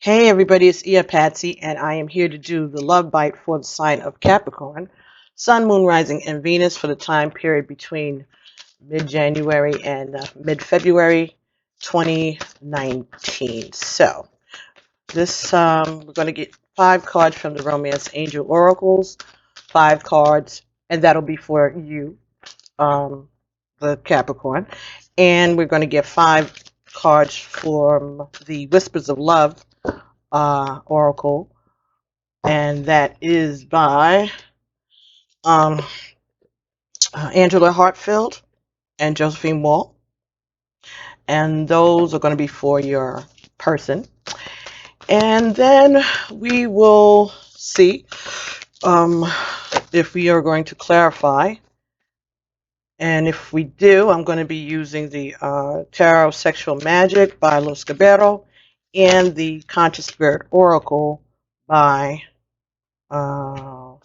Hey everybody, it's Patsy, and I am here to do the love bite for the sign of Capricorn, Sun, Moon, Rising, and Venus for the time period between mid-January and mid-February 2019. So this we're going to get 5 cards from the Romance Angel Oracles, 5 cards, and that'll be for you, the Capricorn, and we're going to get 5 cards from the Whispers of Love oracle, and that is by Angela Hartfield and Josephine Wall, and those are going to be for your person. And then we will see if we are going to clarify, and if we do, I'm going to be using the Tarot Sexual Magic by Los Cabero and the Conscious Spirit Oracle by now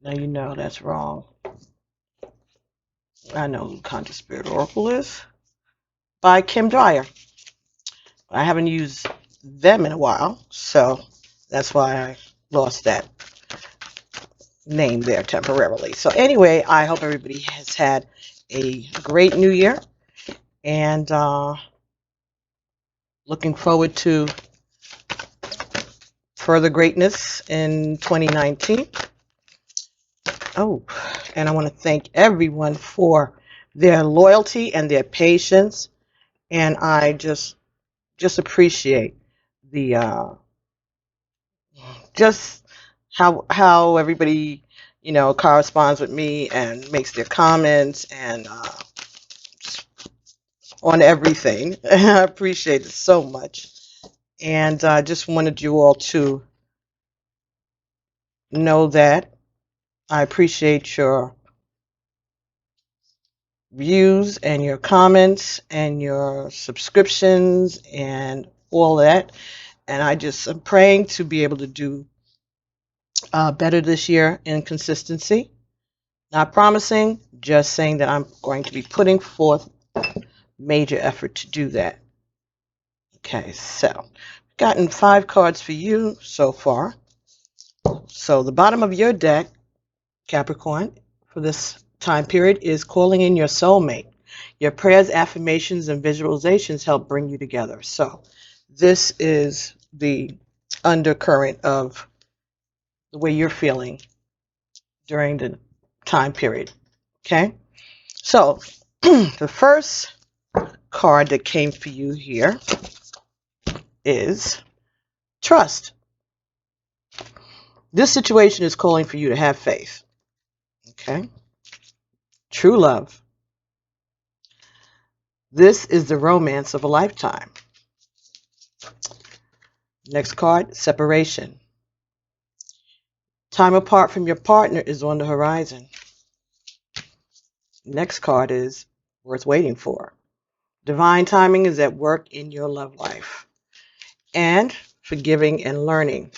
you know that's wrong. I know who Conscious Spirit Oracle is. By Kim Dreyer. I haven't used them in a while, so that's why I lost that name there temporarily. So anyway, I hope everybody has had a great new year, and looking forward to further greatness in 2019. Oh, and I want to thank everyone for their loyalty and their patience, and I just appreciate the just how everybody corresponds with me and makes their comments and on everything. I appreciate it so much, and I just wanted you all to know that I appreciate your views and your comments and your subscriptions and all that. And I just am praying to be able to do better this year in consistency. Not promising, just saying that I'm going to be putting forth major effort to do that. Okay, so I've gotten 5 cards for you so far. So the bottom of your deck, Capricorn, for this time period is calling in your soulmate. Your prayers, affirmations, and visualizations help bring you together. So this is the undercurrent of the way you're feeling during the time period. Okay, so the first card that came for you here is trust. This situation is calling for you to have faith. Okay, true love. This is the romance of a lifetime. Next card, separation. Time apart from your partner is on the horizon. Next card is worth waiting for. Divine timing is at work in your love life. And forgiving and learning.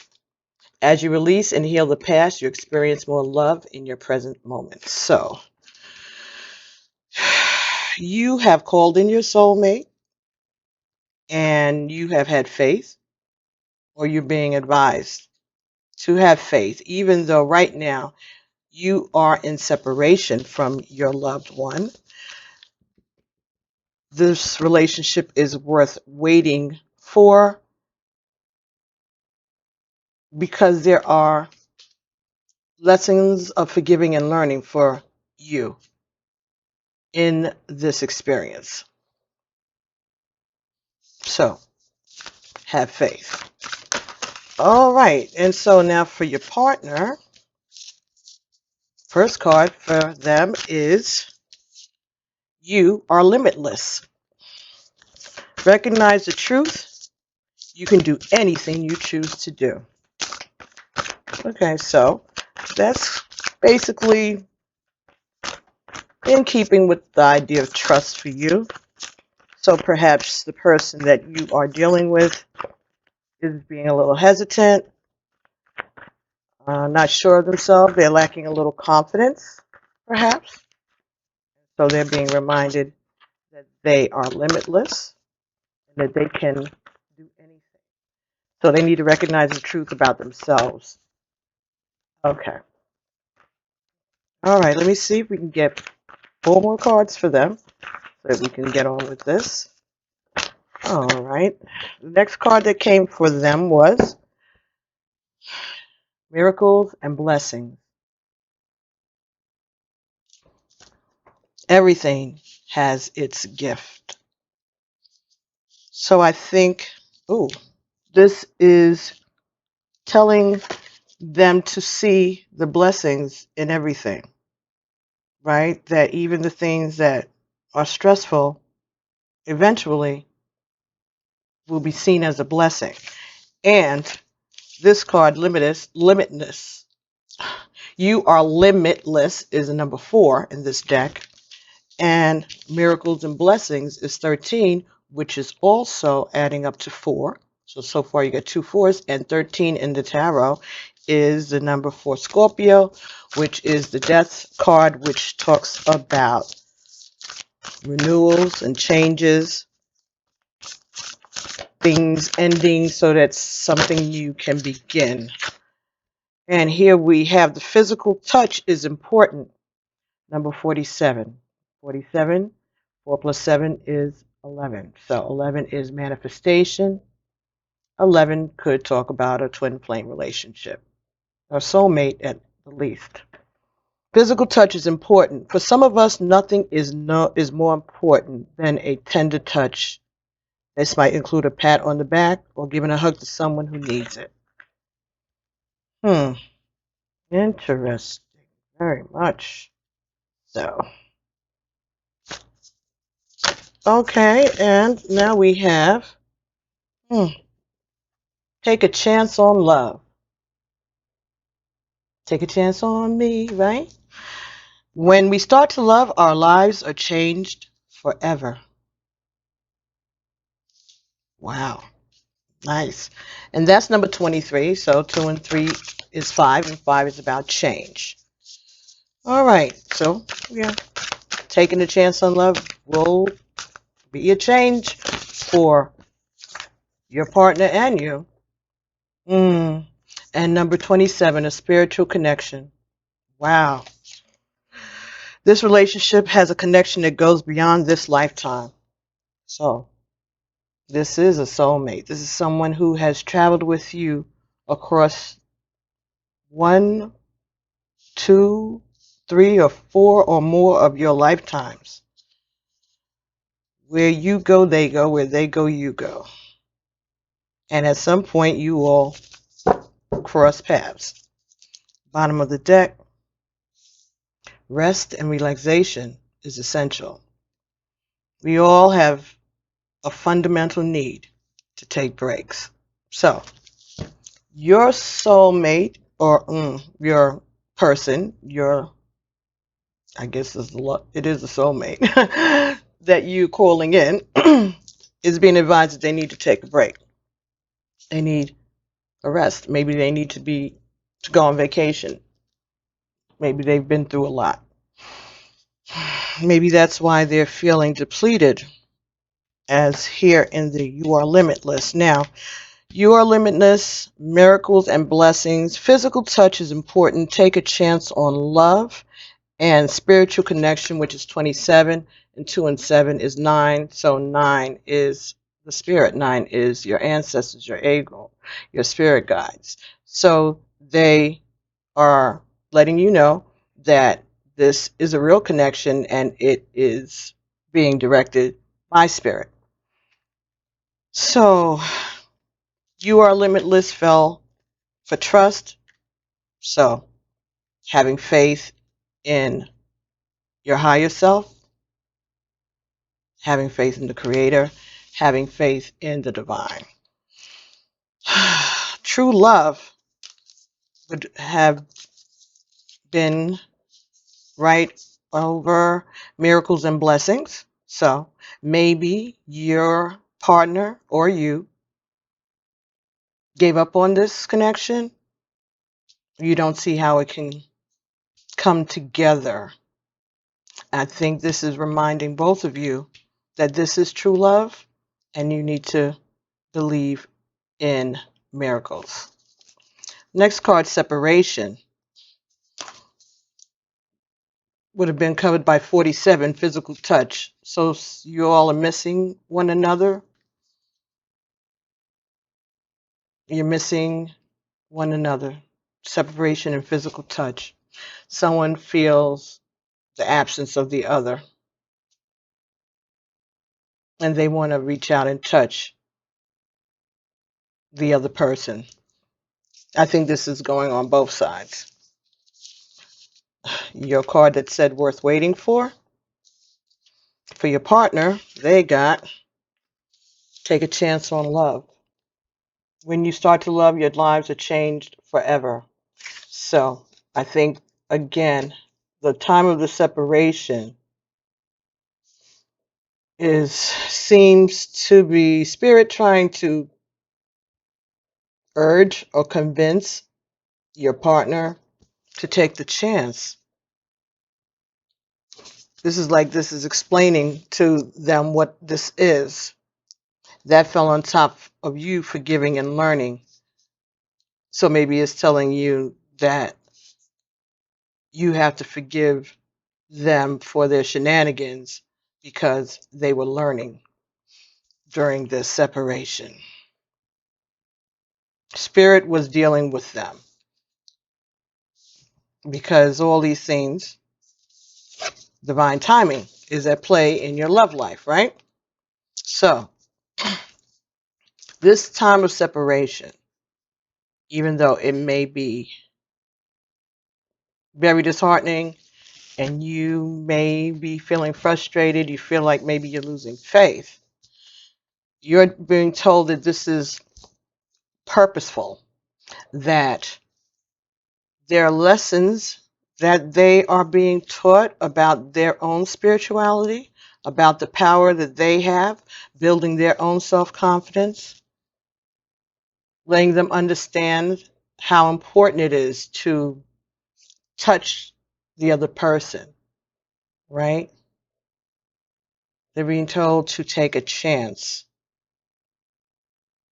As you release and heal the past, you experience more love in your present moment. So, you have called in your soulmate, and you have had faith, or you're being advised to have faith, even though right now you are in separation from your loved one. This relationship is worth waiting for because there are lessons of forgiving and learning for you in this experience. So, have faith. All right, and so now for your partner, first card for them is you are limitless. Recognize the truth. You can do anything you choose to do. Okay, so that's basically in keeping with the idea of trust for you. So perhaps the person that you are dealing with is being a little hesitant, not sure of themselves. They're lacking a little confidence, perhaps. So they're being reminded that they are limitless and that they can do anything. So they need to recognize the truth about themselves. Okay. All right, let me see if we can get 4 more cards for them so that we can get on with this. All right. The next card that came for them was Miracles and Blessings. Everything has its gift. So I think, this is telling them to see the blessings in everything, right? That even the things that are stressful eventually will be seen as a blessing. And this card, limitless. You are limitless is a number 4 in this deck. And Miracles and Blessings is 13, which is also adding up to 4. So far you got 2 4s, and 13 in the tarot is the number for Scorpio, which is the Death card, which talks about renewals and changes, things ending so that something new can begin. And here we have the physical touch is important, number 47. 47, 4 plus 7 is 11. So 11 is manifestation. 11 could talk about a twin flame relationship, or soulmate at the least. Physical touch is important. For some of us, nothing is more important than a tender touch. This might include a pat on the back or giving a hug to someone who needs it. Interesting. Very much so. Okay, and now we have take a chance on love. Take a chance on me, right? When we start to love, our lives are changed forever. Wow. Nice. And that's number 23. So 2 and 3 is 5, and 5 is about change. All right. So, yeah, taking a chance on love will be a change for your partner and you. And number 27, a spiritual connection. Wow. This relationship has a connection that goes beyond this lifetime. So, this is a soulmate. This is someone who has traveled with you across 1, 2, 3, or 4 or more of your lifetimes. Where you go, they go. Where they go, you go. And at some point, you all cross paths. Bottom of the deck, rest and relaxation is essential. We all have a fundamental need to take breaks. So, your soulmate or your person, I guess it is a soulmate that you calling in is being advised that they need to take a break. They need a rest. Maybe they need to go on vacation. Maybe they've been through a lot. Maybe that's why they're feeling depleted, as here in the You Are Limitless. Now, you are limitless, miracles and blessings. Physical touch is important. Take a chance on love and spiritual connection, which is 27, and 2 and 7 is 9. So 9 is the spirit. 9 is your ancestors, your ego, your spirit guides. So they are letting you know that this is a real connection and it is being directed by spirit. So you are limitless fell for trust. So having faith in your higher self, having faith in the creator, having faith in the divine. True love would have been right over miracles and blessings. So maybe your partner or you gave up on this connection. You don't see how it can come together. I think this is reminding both of you that this is true love and you need to believe in miracles. Next card, separation, would have been covered by 47, physical touch. So you all are missing one another. You're missing one another. Separation and physical touch. Someone feels the absence of the other, and they want to reach out and touch the other person. I think this is going on both sides. Your card that said worth waiting for your partner, they got take a chance on love. When you start to love, your lives are changed forever. So I think, again, the time of the separation seems to be spirit trying to urge or convince your partner to take the chance. This is explaining to them what this is. That fell on top of you forgiving and learning. So maybe it's telling you that you have to forgive them for their shenanigans because they were learning during this separation. Spirit was dealing with them because all these things, divine timing, is at play in your love life, right? So, this time of separation, even though it may be very disheartening and you may be feeling frustrated, you feel like maybe you're losing faith, you're being told that this is purposeful, that there are lessons that they are being taught about their own spirituality, about the power that they have, building their own self-confidence, letting them understand how important it is to touch the other person, right? They're being told to take a chance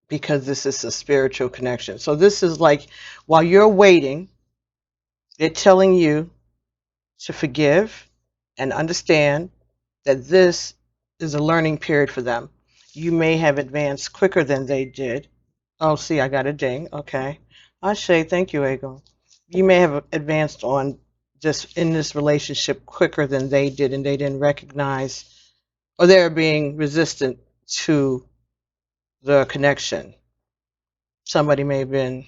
because this is a spiritual connection. So this is like, while you're waiting, they're telling you to forgive and understand that this is a learning period for them. You may have advanced quicker than they did. Oh, see, I got a ding. Okay. Ashe, thank you, Ego. You may have advanced on just in this relationship quicker than they did, and they didn't recognize, or they're being resistant to the connection. Somebody may have been,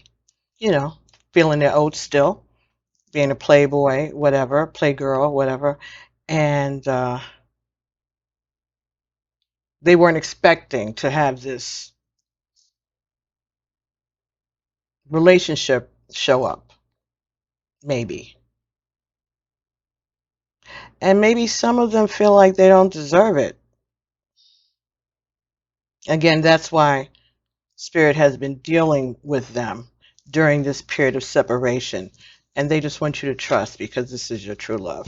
feeling their oats still, being a playboy, whatever, playgirl, whatever, and they weren't expecting to have this relationship show up, maybe. And maybe some of them feel like they don't deserve it. Again, that's why Spirit has been dealing with them during this period of separation. And they just want you to trust because this is your true love.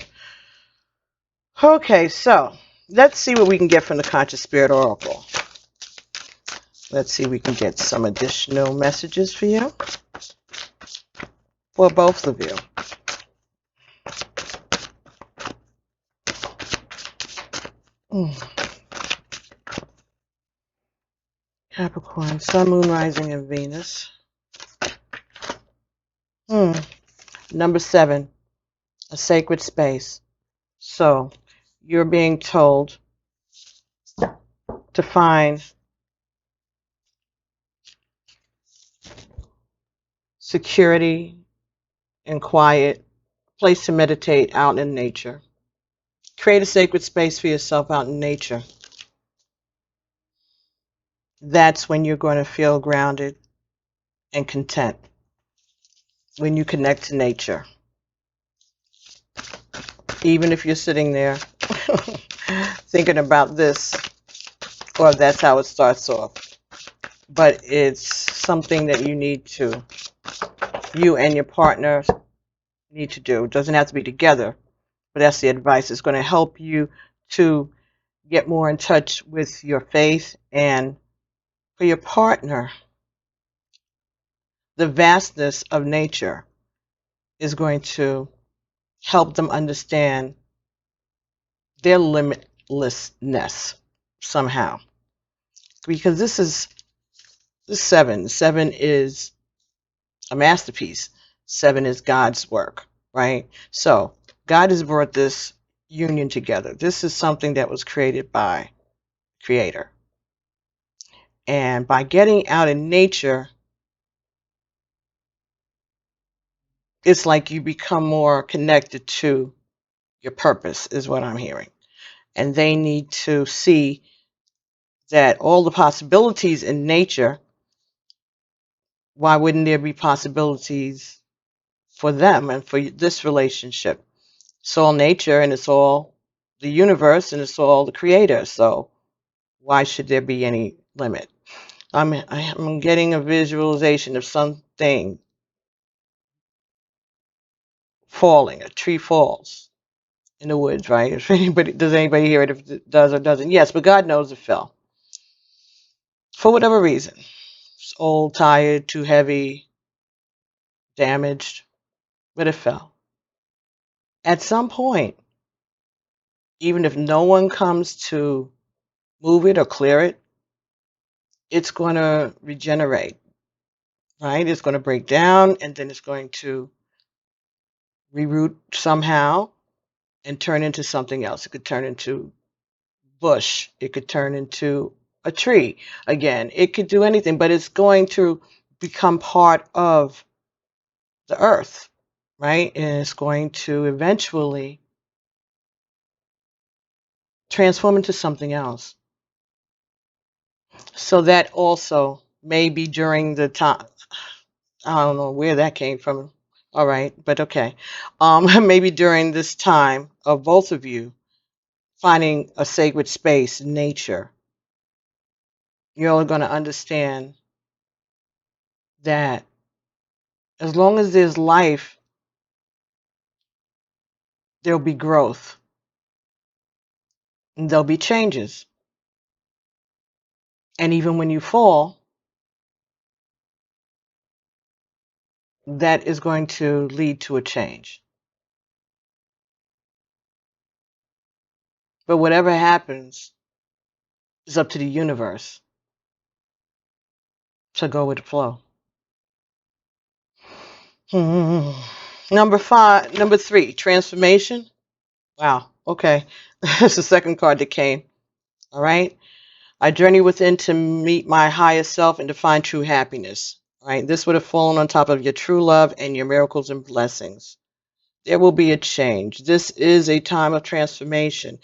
Okay, so let's see what we can get from the Conscious Spirit Oracle. Let's see if we can get some additional messages for you, for both of you. Capricorn, Sun, Moon, Rising, and Venus. Number 7, a sacred space. So you're being told to find security and quiet, place to meditate out in nature. Create a sacred space for yourself out in nature. That's when you're going to feel grounded and content, when you connect to nature. Even if you're sitting there thinking about this, or that's how it starts off. But it's something that you and your partner need to do. It doesn't have to be together, but that's the advice. It's going to help you to get more in touch with your faith, and for your partner, the vastness of nature is going to help them understand their limitlessness somehow. Because this 7. 7 is a masterpiece. 7 is God's work, right? So God has brought this union together. This is something that was created by Creator. And by getting out in nature, it's like you become more connected to your purpose, is what I'm hearing. And they need to see that all the possibilities in nature, why wouldn't there be possibilities for them and for this relationship? It's all nature and it's all the universe and it's all the creator. So why should there be any limit? I'm getting a visualization of something falling. A tree falls in the woods, right? If anybody does anybody hear it? If it does or doesn't, yes. But God knows it fell for whatever reason. It's old, tired, too heavy, damaged, but it fell. At some point, even if no one comes to move it or clear it, it's going to regenerate, right? It's going to break down and then it's going to reroot somehow and turn into something else. It could turn into bush. It could turn into a tree again. It could do anything, but it's going to become part of the earth, right? And it's going to eventually transform into something else. So that also maybe during the time, I don't know where that came from. All right, but okay. Maybe during this time of both of you finding a sacred space, nature, you're going to understand that as long as there's life, there'll be growth and there'll be changes. And even when you fall, that is going to lead to a change. But whatever happens is up to the universe to go with the flow. Number 3, transformation. Wow. Okay. That's the second card that came. All right. I journey within to meet my higher self and to find true happiness. All right. This would have fallen on top of your true love and your miracles and blessings. There will be a change. This is a time of transformation.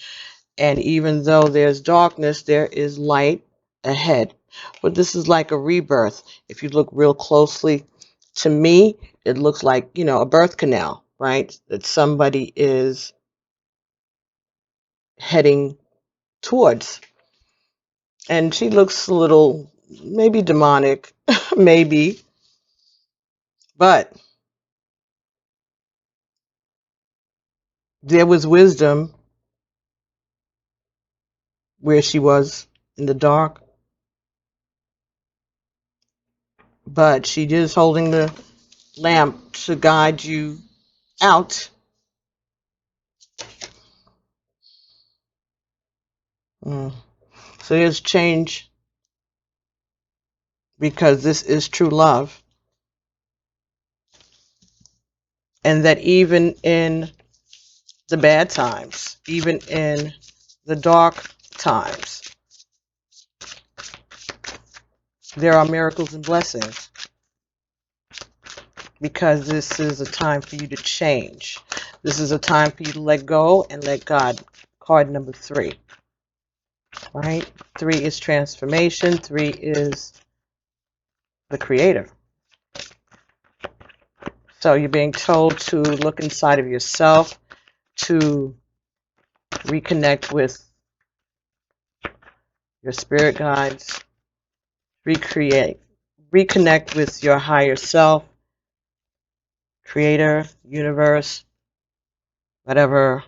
And even though there's darkness, there is light ahead. But this is like a rebirth. If you look real closely, to me, it looks like, a birth canal, right? That somebody is heading towards. And she looks a little, maybe demonic, maybe. But there was wisdom where she was in the dark. But she is holding the lamp to guide you out. So there's change because this is true love. And that even in the bad times, even in the dark times, there are miracles and blessings because this is a time for you to change. This is a time for you to let go and let God. Card number 3. Right? 3 is transformation. 3 is the creator. So you're being told to look inside of yourself, to reconnect with your spirit guides, reconnect with your higher self, creator, universe, whatever.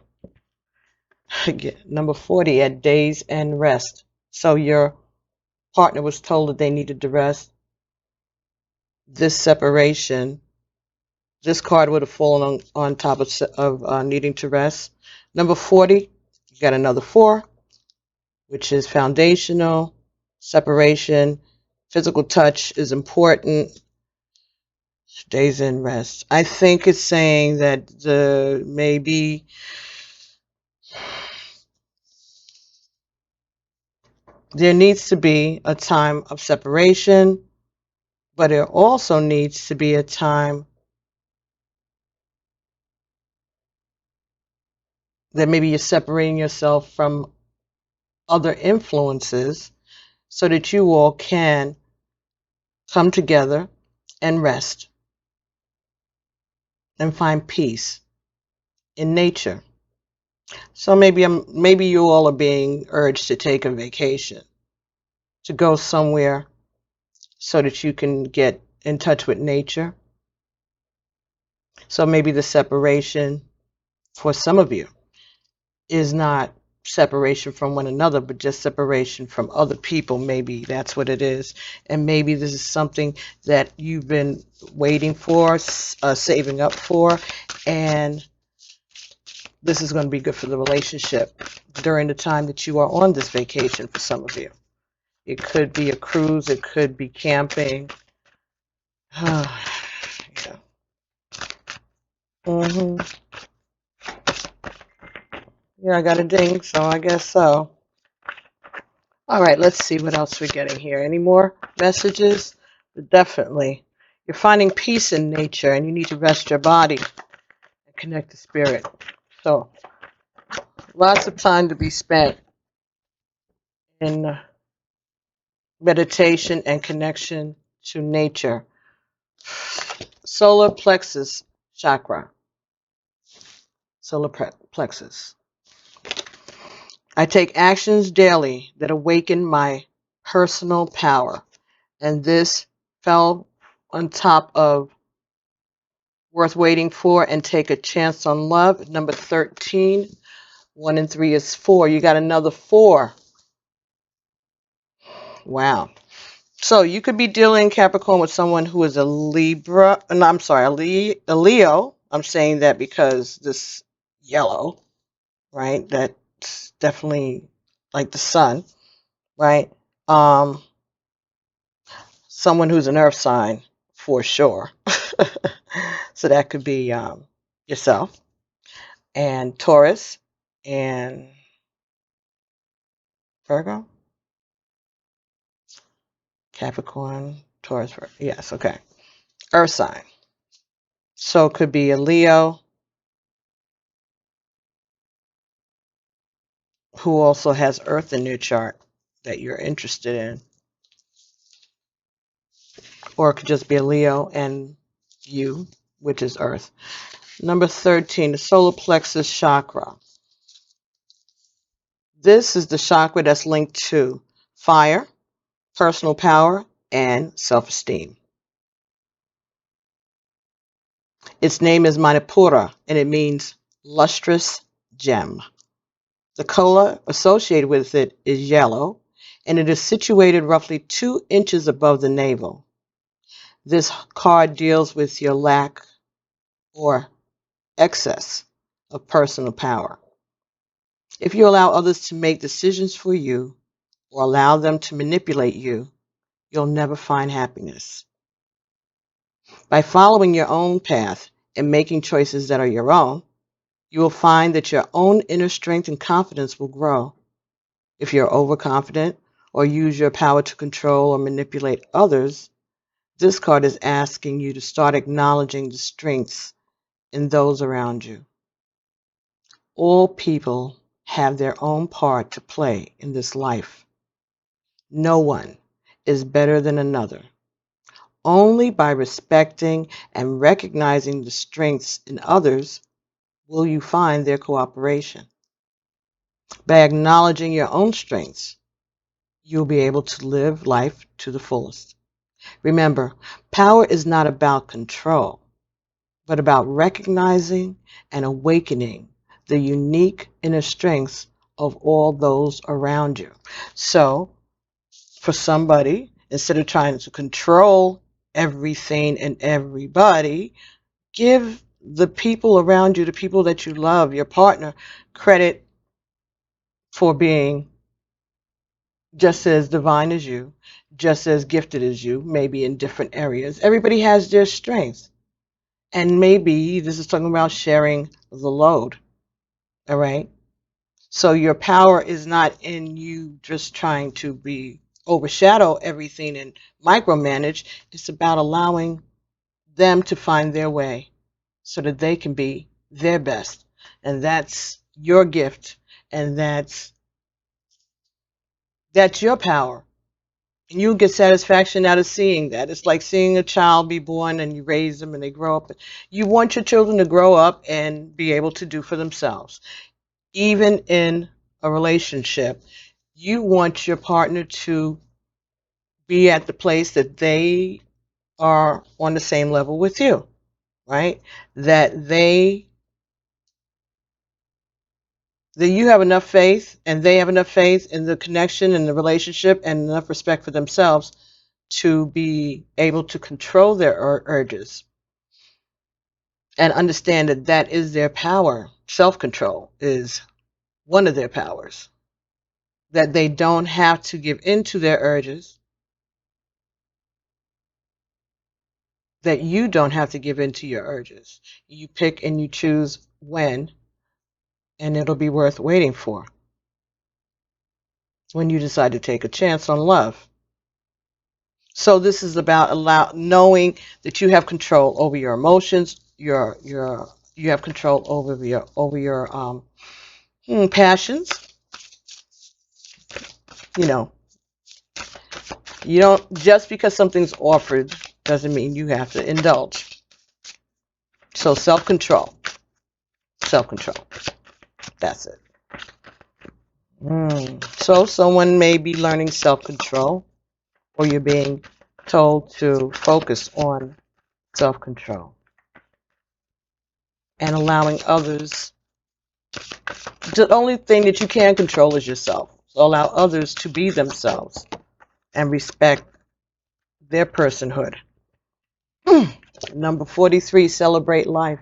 Number 40, at days and rest. So your partner was told that they needed to rest. this separation, this card would have fallen on top of needing to rest. Number 40, you got another 4, which is foundational, separation, physical touch is important, days in rest. I think it's saying that maybe there needs to be a time of separation, but there also needs to be a time that maybe you're separating yourself from other influences so that you all can come together and rest and find peace in nature. So maybe you all are being urged to take a vacation, to go somewhere so that you can get in touch with nature. So maybe the separation for some of you is not separation from one another, but just separation from other people. Maybe that's what it is. And maybe this is something that you've been waiting for, saving up for, and this is going to be good for the relationship during the time that you are on this vacation for some of you. It could be a cruise, it could be camping. Yeah. Yeah, I got a ding, so I guess so. All right, let's see what else we're getting here. Any more messages? Definitely. You're finding peace in nature, and you need to rest your body and connect the spirit. So, lots of time to be spent in meditation and connection to nature. Solar plexus chakra. Solar plexus. I take actions daily that awaken my personal power. And this fell on top of worth waiting for and take a chance on love. Number 13, 1 and 3 is 4. You got another 4. Wow. So you could be dealing, Capricorn, with someone who is a Libra. No, I'm sorry, a Leo. I'm saying that because this yellow, right? That's definitely like the sun, right? Someone who's an earth sign for sure. So that could be yourself, and Taurus, and Virgo, Capricorn, Taurus, Virgo. Yes, okay. Earth sign. So it could be a Leo who also has Earth in their chart that you're interested in. Or it could just be a Leo and you, which is Earth. Number 13, the solar plexus chakra. This is the chakra that's linked to fire, personal power, and self-esteem. Its name is Manipura, and it means lustrous gem. The color associated with it is yellow, and it is situated roughly 2 inches above the navel. This card deals with your lack or excess of personal power. If you allow others to make decisions for you or allow them to manipulate you, you'll never find happiness. By following your own path and making choices that are your own, you will find that your own inner strength and confidence will grow. If you're overconfident or use your power to control or manipulate others, this card is asking you to start acknowledging the strengths in those around you. All people have their own part to play in this life. No one is better than another. Only by respecting and recognizing the strengths in others will you find their cooperation. By acknowledging your own strengths, you'll be able to live life to the fullest. Remember, power is not about control, but about recognizing and awakening the unique inner strengths of all those around you. So, for somebody, instead of trying to control everything and everybody. Give the people around you, the people that you love, your partner, credit for being just as divine as you, just as gifted as you, maybe in different areas. Everybody has their strengths. And maybe this is talking about sharing the load. All right. So your power is not in you just trying to be overshadow everything and micromanage. It's about allowing them to find their way so that they can be their best. And that's your gift. And that's your power. And you get satisfaction out of seeing that. It's like seeing a child be born and you raise them and they grow up. You want your children to grow up and be able to do for themselves. Even in a relationship, you want your partner to be at the place that they are on the same level with you, right? That you have enough faith and they have enough faith in the connection and the relationship and enough respect for themselves to be able to control their urges and understand that that is their power. Self-control is one of their powers. That they don't have to give in to their urges, that you don't have to give in to your urges. You pick and you choose when, and it'll be worth waiting for when you decide to take a chance on love. So this is about knowing that you have control over your emotions, you have control over your passions. You know, you don't, just because something's offered doesn't mean you have to indulge. So self-control, self-control. That's it. So someone may be learning self-control, or you're being told to focus on self-control and allowing others. The only thing that you can control is yourself. So allow others to be themselves and respect their personhood. Number 43, celebrate life.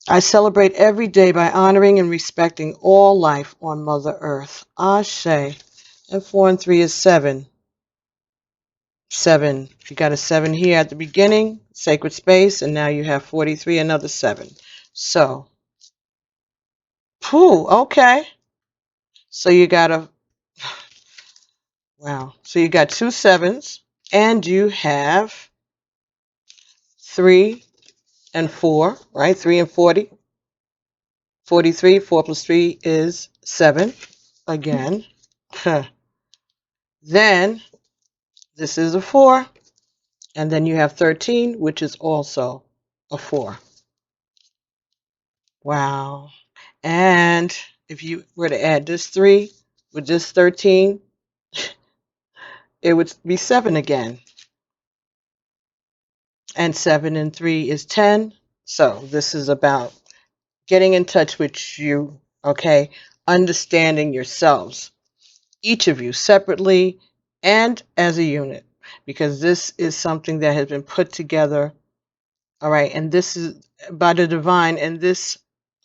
I celebrate every day by honoring and respecting all life on Mother Earth. Ashe. And 4 and 3 is 7. 7. You got a 7 here at the beginning, sacred space, and now you have 43, another 7. So, okay. So you got wow. So you got 2 7s, and you have 3 and 4, right? 3 and 40. 43, 4 plus 3 is 7. Again. Then, this is a 4. And then you have 13, which is also a 4. Wow. And if you were to add this 3 with this 13, it would be 7 again. And 7 and 3 is 10. So this is about getting in touch with you, okay? Understanding yourselves, each of you separately and as a unit, because this is something that has been put together, all right? And this is by the divine, and this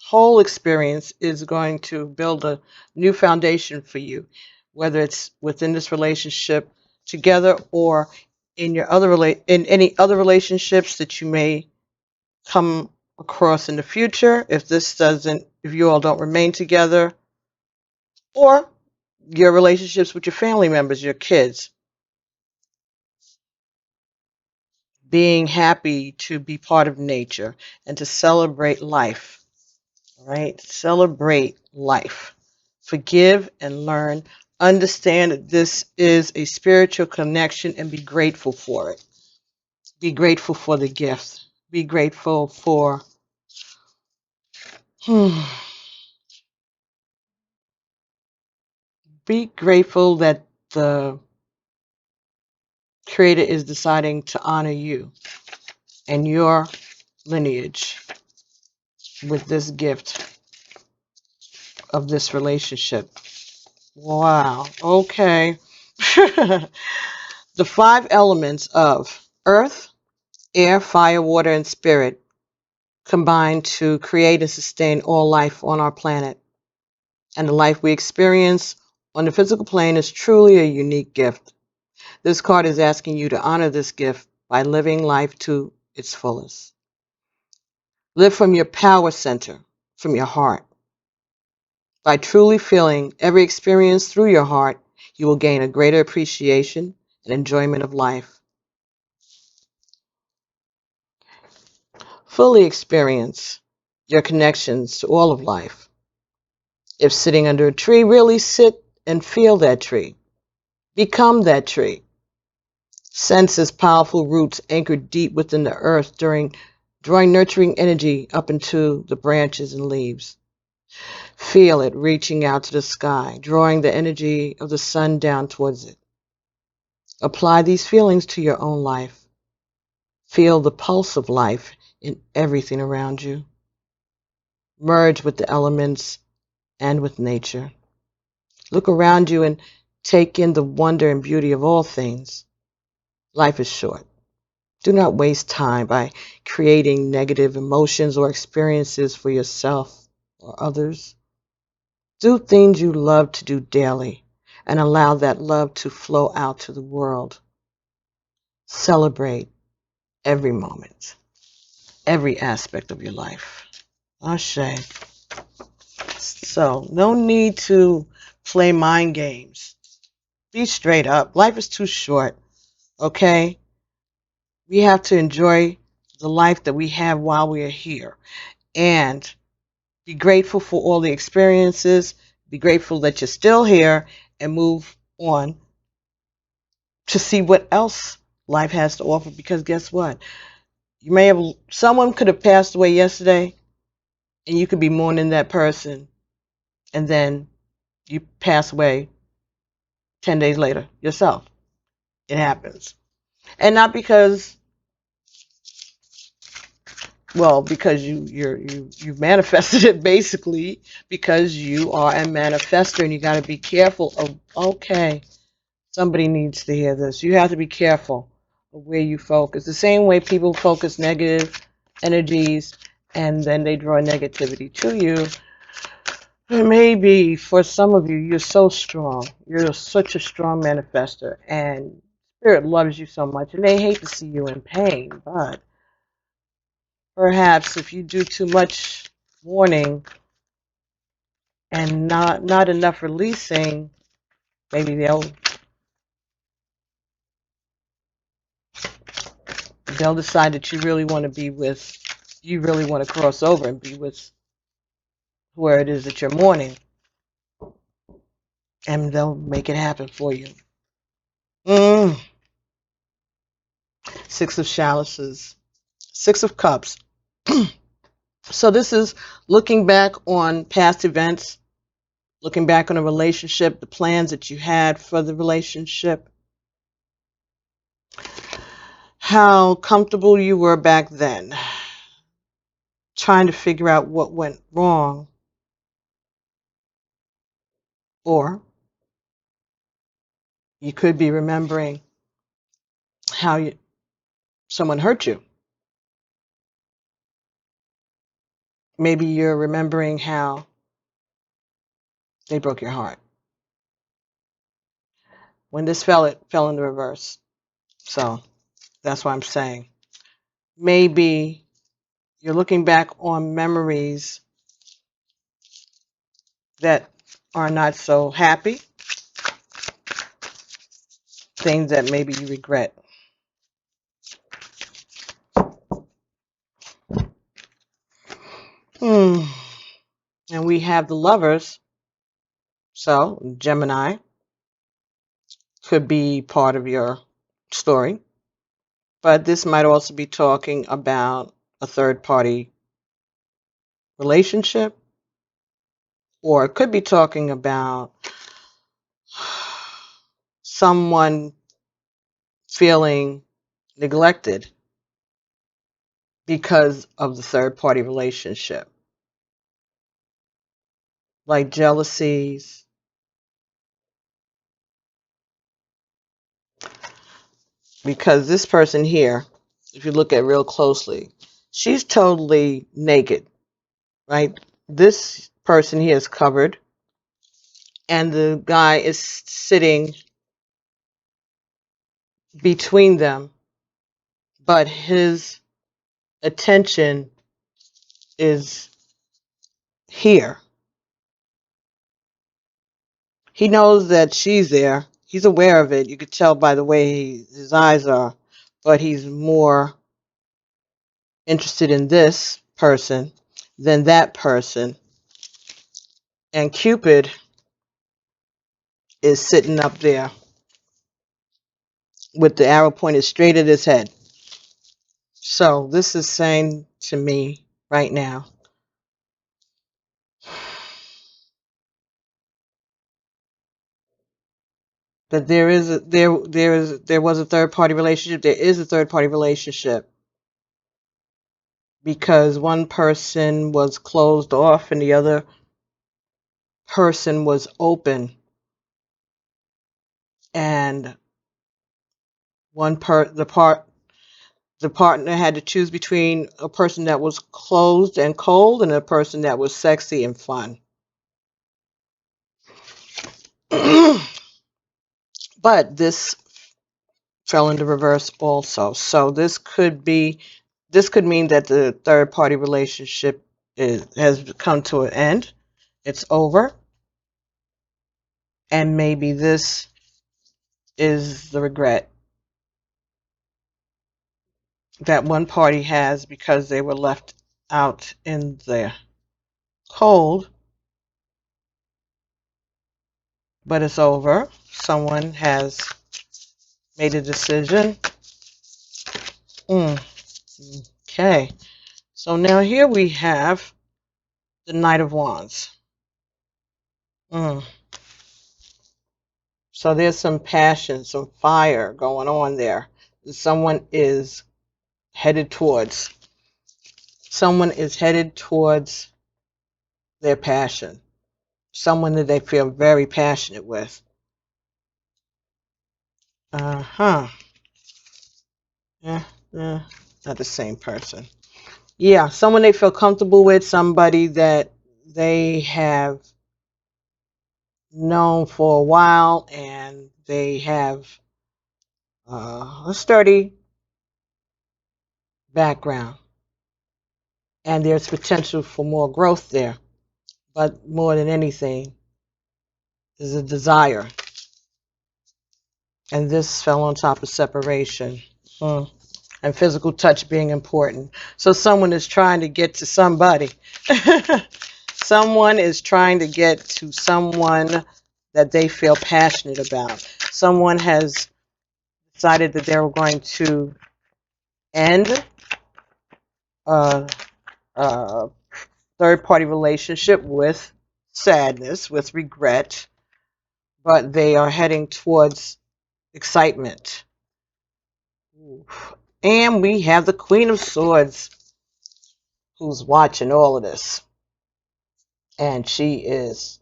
whole experience is going to build a new foundation for you, whether it's within this relationship together or in your in any other relationships that you may come across in the future, if you all don't remain together, or your relationships with your family members, your kids, being happy to be part of nature and to celebrate life, right? Celebrate life. Forgive and learn. Understand that this is a spiritual connection and be grateful for it. Be grateful for the gift. Be grateful for be grateful that the Creator is deciding to honor you and your lineage with this gift of this relationship Wow. Okay. The five elements of earth, air, fire, water, and spirit combine to create and sustain all life on our planet. And the life we experience on the physical plane is truly a unique gift. This card is asking you to honor this gift by living life to its fullest. Live from your power center, from your heart. By truly feeling every experience through your heart, you will gain a greater appreciation and enjoyment of life. Fully experience your connections to all of life. If sitting under a tree, really sit and feel that tree. Become that tree. Sense its powerful roots anchored deep within the earth, drawing nurturing energy up into the branches and leaves. Feel it reaching out to the sky, drawing the energy of the sun down towards it. Apply these feelings to your own life. Feel the pulse of life in everything around you. Merge with the elements and with nature. Look around you and take in the wonder and beauty of all things. Life is short. Do not waste time by creating negative emotions or experiences for yourself or others. Do things you love to do daily and allow that love to flow out to the world. Celebrate every moment, every aspect of your life. Ashe. So, no need to play mind games. Be straight up. Life is too short, okay? We have to enjoy the life that we have while we are here. And be grateful for all the experiences. Be grateful that you're still here and move on to see what else life has to offer. Because guess what? Someone could have passed away yesterday and you could be mourning that person and then you pass away 10 days later yourself. It happens. And not because, well, because you manifested it, basically, because you are a manifester and you got to be careful of, okay, somebody needs to hear this. You have to be careful of where you focus. The same way people focus negative energies and then they draw negativity to you. Maybe for some of you, you're so strong. You're such a strong manifester, and Spirit loves you so much, and they hate to see you in pain. But perhaps if you do too much warning and not enough releasing, maybe they'll decide that you really want to cross over and be with where it is that you're mourning, and they'll make it happen for you. Mm. Six of chalices, Six of Cups. So this is looking back on past events, looking back on a relationship, the plans that you had for the relationship, how comfortable you were back then, trying to figure out what went wrong, or you could be remembering how someone hurt you. Maybe you're remembering how they broke your heart. When this fell, it fell in the reverse. So that's what I'm saying. Maybe you're looking back on memories that are not so happy, things that maybe you regret. Hmm. And we have the Lovers. So Gemini could be part of your story, but this might also be talking about a third party relationship, or it could be talking about someone feeling neglected because of the third party relationship, like jealousies, because this person here, if you look at real closely, she's totally naked, right? This person here is covered, and the guy is sitting between them, but his attention is here. He knows that she's there. He's aware of it. You could tell by the way his eyes are, but he's more interested in this person than that person. And Cupid is sitting up there with the arrow pointed straight at his head. So this is saying to me right now that there was a third party relationship. There is a third party relationship because one person was closed off and the other person was open, and the partner had to choose between a person that was closed and cold and a person that was sexy and fun. But this fell into reverse also. So this could mean that the third party relationship has come to an end. It's over. And maybe this is the regret that one party has because they were left out in the cold. But it's over. Someone has made a decision. Okay. So now here we have the Knight of Wands. So there's some passion, some fire going on there. Someone is headed towards. Someone is headed towards their passion. Someone that they feel very passionate with. Yeah, not the same person. Yeah, someone they feel comfortable with, somebody that they have known for a while, and they have a sturdy background, and there's potential for more growth there. But more than anything is a desire, and this fell on top of separation. And physical touch being important. So someone is trying to get to somebody. Someone is trying to get to someone that they feel passionate about. Someone has decided that they're going to end a third-party relationship with sadness, with regret, but they are heading towards excitement. And we have the Queen of Swords who's watching all of this. And she is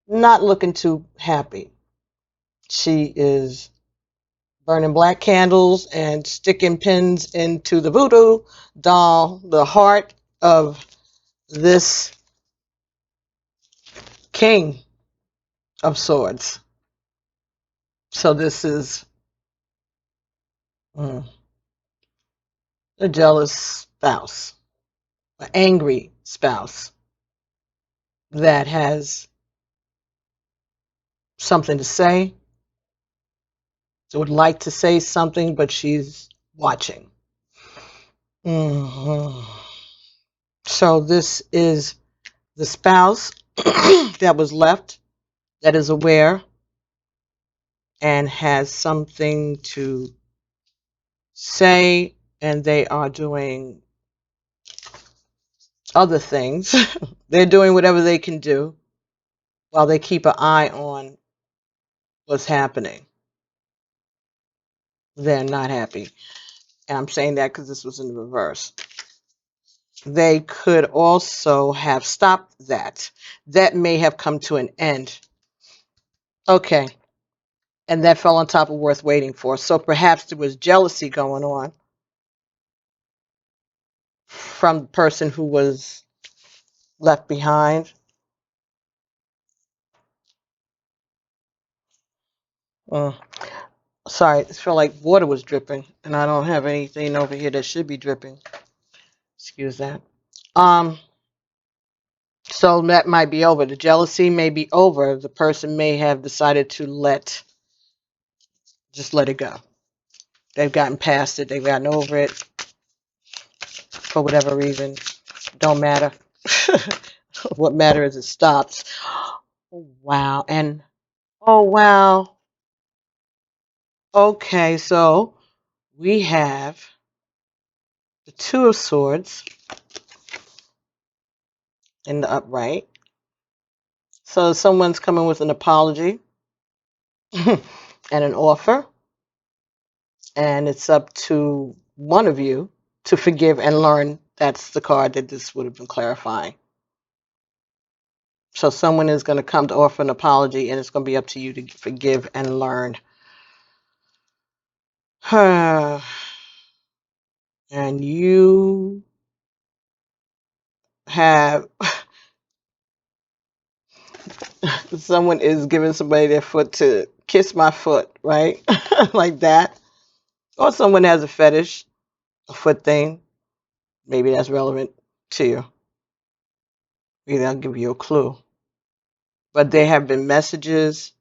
not looking too happy. She is burning black candles and sticking pins into the voodoo doll, the heart of this King of Swords. So this is a jealous spouse, an angry spouse that has something to say, would like to say something, but she's watching. So this is the spouse that was left, that is aware and has something to say, and they are doing other things. They're doing whatever they can do while they keep an eye on what's happening. They're not happy. And I'm saying that because this was in the reverse. They could also have stopped that. That may have come to an end. Okay. And that fell on top of worth waiting for. So perhaps there was jealousy going on from the person who was left behind. Mm. Sorry, I feel like water was dripping, and I don't have anything over here that should be dripping. Excuse that. Um, so that might be over. The jealousy may be over. The person may have decided to just let it go. They've gotten past it. They've gotten over it for whatever reason. Don't matter. What matters is it stops. Oh, wow. And oh, wow. Okay, so we have the Two of Swords in the upright. So someone's coming with an apology and an offer, and it's up to one of you to forgive and learn. That's the card that this would have been clarifying. So someone is going to come to offer an apology, and it's going to be up to you to forgive and learn. And you have someone is giving somebody their foot to kiss my foot, right? Like that. Or someone has a fetish, a foot thing. Maybe that's relevant to you. Maybe I'll give you a clue. But there have been messages,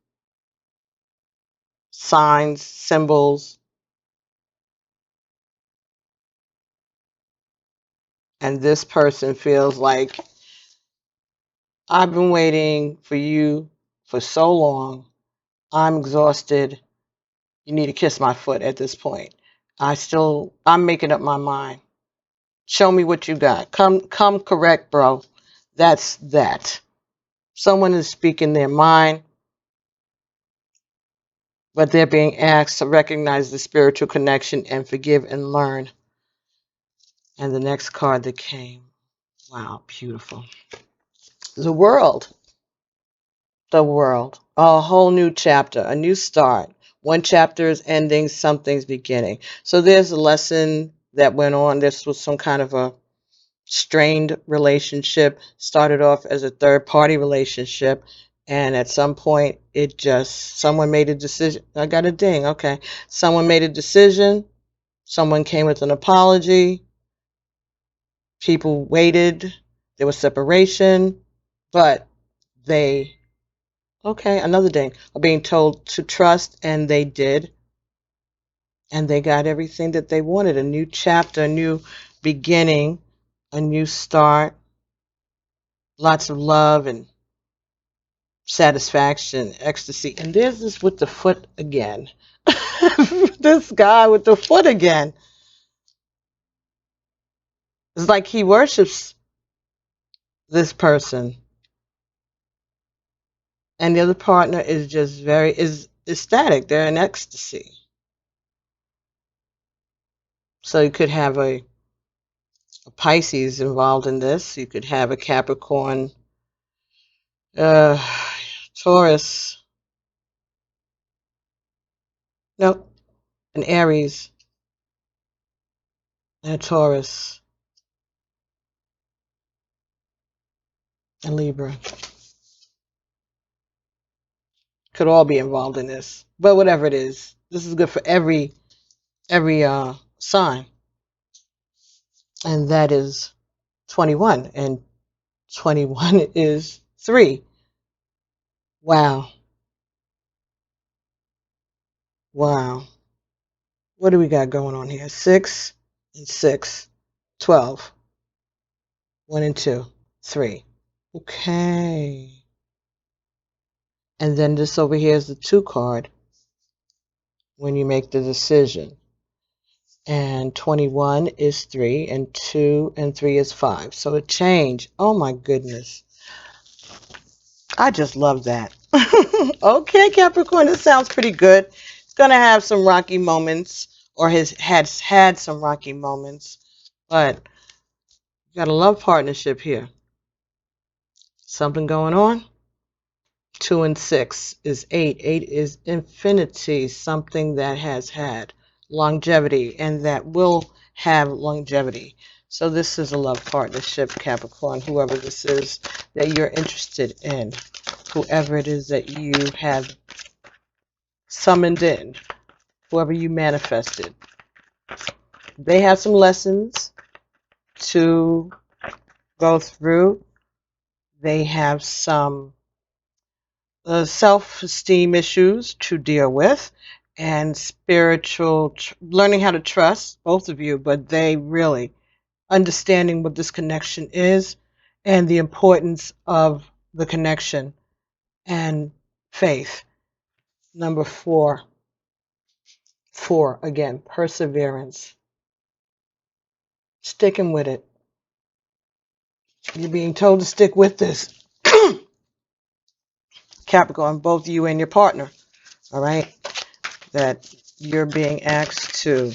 signs, symbols, and this person feels like I've been waiting for you for so long. I'm exhausted. You need to kiss my foot at this point. I'm making up my mind. Show me what you got. Come correct, bro. That's that. Someone is speaking their mind, but they're being asked to recognize the spiritual connection and forgive and learn. And the next card that came, wow, beautiful. The world. The world. A whole new chapter, a new start. One chapter is ending, something's beginning. So there's a lesson that went on. This was some kind of a strained relationship, started off as a third-party relationship, and at some point someone made a decision. I got a ding. Okay. Someone made a decision. Someone came with an apology. People waited. There was separation, but another ding, are being told to trust, and they did. And they got everything that they wanted, a new chapter, a new beginning, a new start, lots of love and satisfaction, ecstasy. And there's this with the foot again. This guy with the foot again. It's like he worships this person. And the other partner is just is ecstatic. They're in ecstasy. So you could have a Pisces involved in this. You could have a Capricorn, uh, Taurus. No, an Aries and a Taurus and Libra. Could all be involved in this. But whatever it is, this is good for every sign. And that is 21. And 21 is 3. Wow. Wow. What do we got going on here? 6 and 6. 12. 1 and 2. 3. Okay. And then this over here is the 2 card when you make the decision. And 21 is 3, and 2 and 3 is 5. So a change. Oh my goodness. I just love that. Okay, Capricorn, this sounds pretty good. It's going to have some rocky moments, or has had some rocky moments, but you got a love partnership here. Something going on. 2 and 6 is 8. 8 is infinity, something that has had longevity and that will have longevity. So this is a love partnership, Capricorn, whoever this is that you're interested in, whoever it is that you have summoned in, whoever you manifested. They have some lessons to go through. They have some self-esteem issues to deal with, and spiritual learning how to trust both of you, but they really understanding what this connection is and the importance of the connection and faith. Number four, again, perseverance, sticking with it. You're being told to stick with this, Capricorn, both you and your partner. All right, that you're being asked to,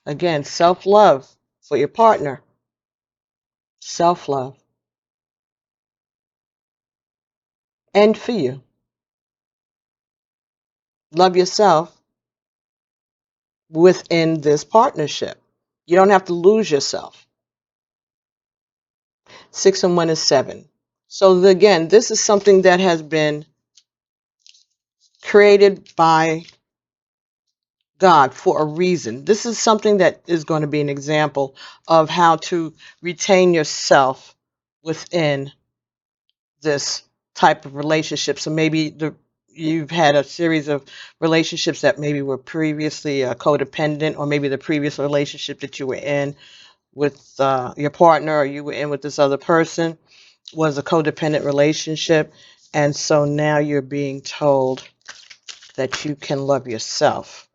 again, self-love for your partner, self-love, and for you. Love yourself within this partnership. You don't have to lose yourself. 6 and 1 is 7. So again, this is something that has been created by God for a reason. This is something that is going to be an example of how to retain yourself within this type of relationship. So maybe you've had a series of relationships that maybe were previously codependent, or maybe the previous relationship that you were in with your partner, or you were in with this other person, was a codependent relationship. And so now you're being told that you can love yourself,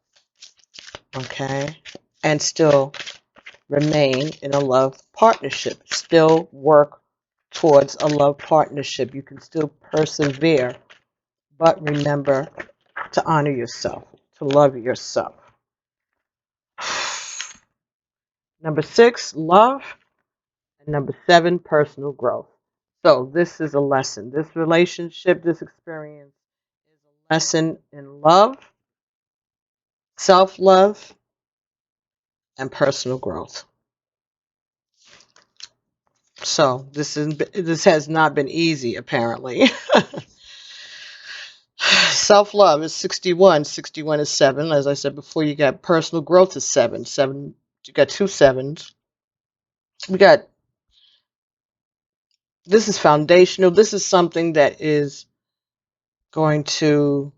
okay, and still remain in a love partnership, still work towards a love partnership. You can still persevere, but remember to honor yourself, to love yourself. Number 6, love. And number 7, personal growth. So this is a lesson. This relationship, this experience is a lesson in love, self-love, and personal growth. So this has not been easy, apparently. Self-love is 61. 61 is 7. As I said before, you got personal growth is 7. 7. You got 2 7s. We got, this is foundational. This is something that is going to,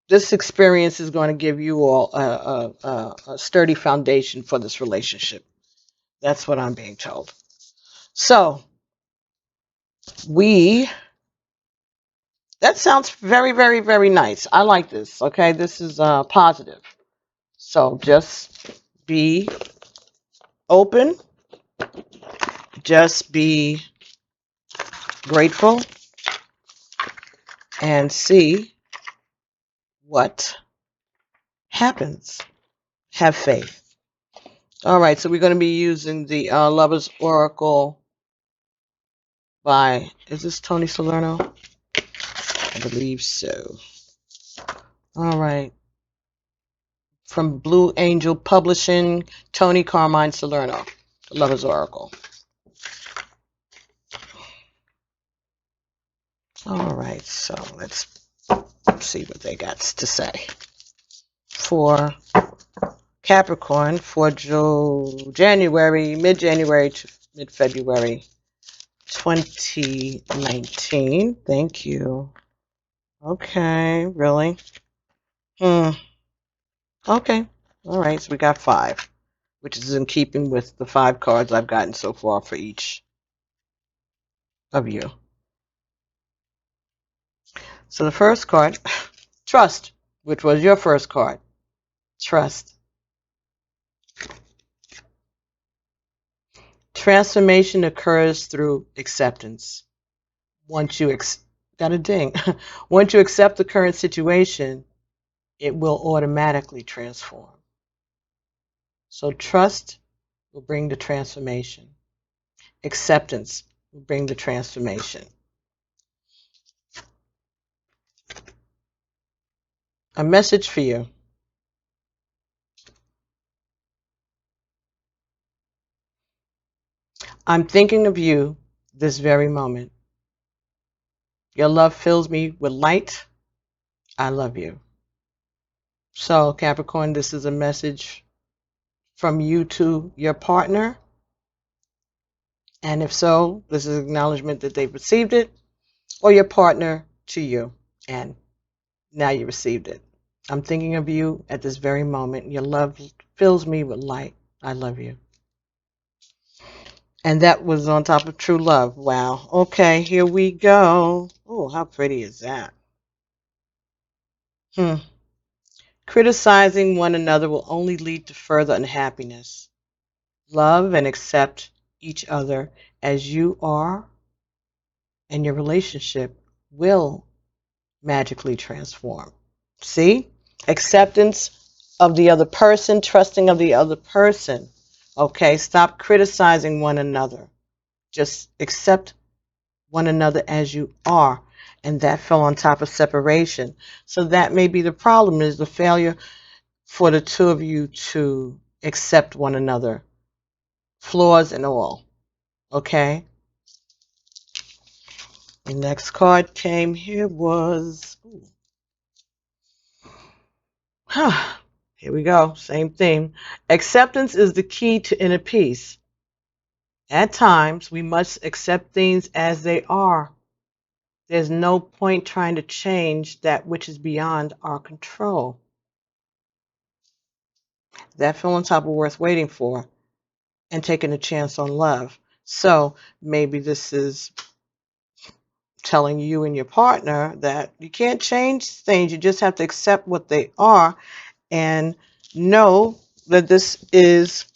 this experience is going to give you all a sturdy foundation for this relationship. That's what I'm being told. So that sounds very, very, very nice. I like this. Okay, this is positive. So just be open. Just be grateful and see what happens. Have faith. All right, so we're going to be using the Lover's Oracle by, is this Tony Salerno? I believe so. All right. From Blue Angel Publishing, Tony Carmine Salerno, the Lover's Oracle. All right, so let's see what they got to say. For Capricorn, for January, mid-January to mid-February 2019. Thank you. Okay, really? Okay. All right, so we got 5, which is in keeping with the 5 cards I've gotten so far for each of you. So the first card, trust, which was your first card. Trust. Transformation occurs through acceptance. Once you got a ding. Once you accept the current situation, it will automatically transform. So trust will bring the transformation. Acceptance will bring the transformation. A message for you. I'm thinking of you this very moment. Your love fills me with light. I love you. So, Capricorn, this is a message from you to your partner. And if so, this is acknowledgement that they've received it, or your partner to you. And now you received it. I'm thinking of you at this very moment. Your love fills me with light. I love you. And that was on top of true love. Wow. Okay, here we go. Oh, how pretty is that? Criticizing one another will only lead to further unhappiness. Love and accept each other as you are, and your relationship will magically transform. See? Acceptance of the other person, trusting of the other person. Okay, stop criticizing one another. Just accept one another as you are. And that fell on top of separation. So that may be the problem, is the failure for the two of you to accept one another, flaws and all. Okay? The next card came here was... Here we go. Same theme. Acceptance is the key to inner peace. At times, we must accept things as they are. There's no point trying to change that which is beyond our control. That fell on top of worth waiting for and taking a chance on love. So maybe this is telling you and your partner that you can't change things. You just have to accept what they are and know that this is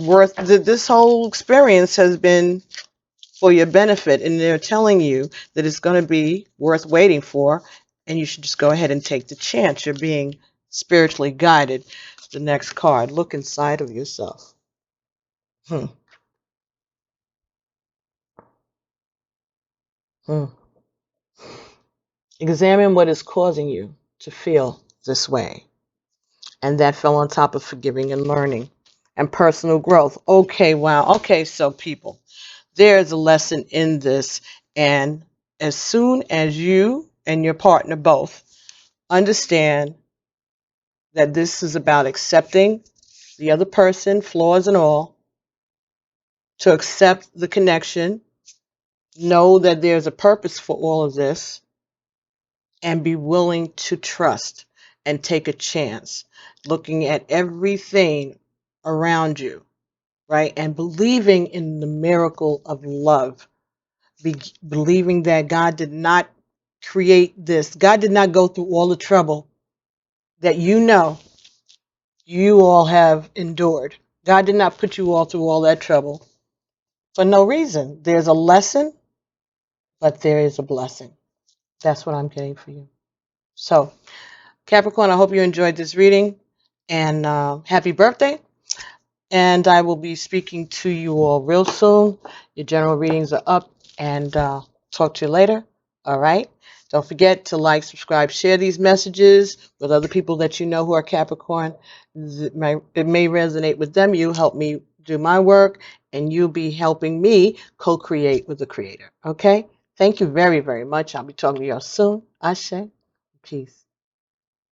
worth, that this whole experience has been for your benefit, and they're telling you that it's going to be worth waiting for, and you should just go ahead and take the chance. You're being spiritually guided. The next card, look inside of yourself. Hmm. Hmm. Examine what is causing you to feel this way. And that fell on top of forgiving and learning and personal growth. Okay, wow. Okay, so people, there's a lesson in this. And as soon as you and your partner both understand that this is about accepting the other person, flaws and all, to accept the connection, know that there's a purpose for all of this, and be willing to trust and take a chance, looking at everything around you, right? And believing in the miracle of love, believing that God did not create this. God did not go through all the trouble that you all have endured. God did not put you all through all that trouble for no reason. There's a lesson, but there is a blessing. That's what I'm getting for you. So, Capricorn, I hope you enjoyed this reading, and happy birthday. And I will be speaking to you all real soon. Your general readings are up, and talk to you later. All right? Don't forget to like, subscribe, share these messages with other people that you know who are Capricorn. It may resonate with them. You help me do my work, and you'll be helping me co-create with the Creator. Okay? Thank you very, very much. I'll be talking to you all soon. Ashe. Peace.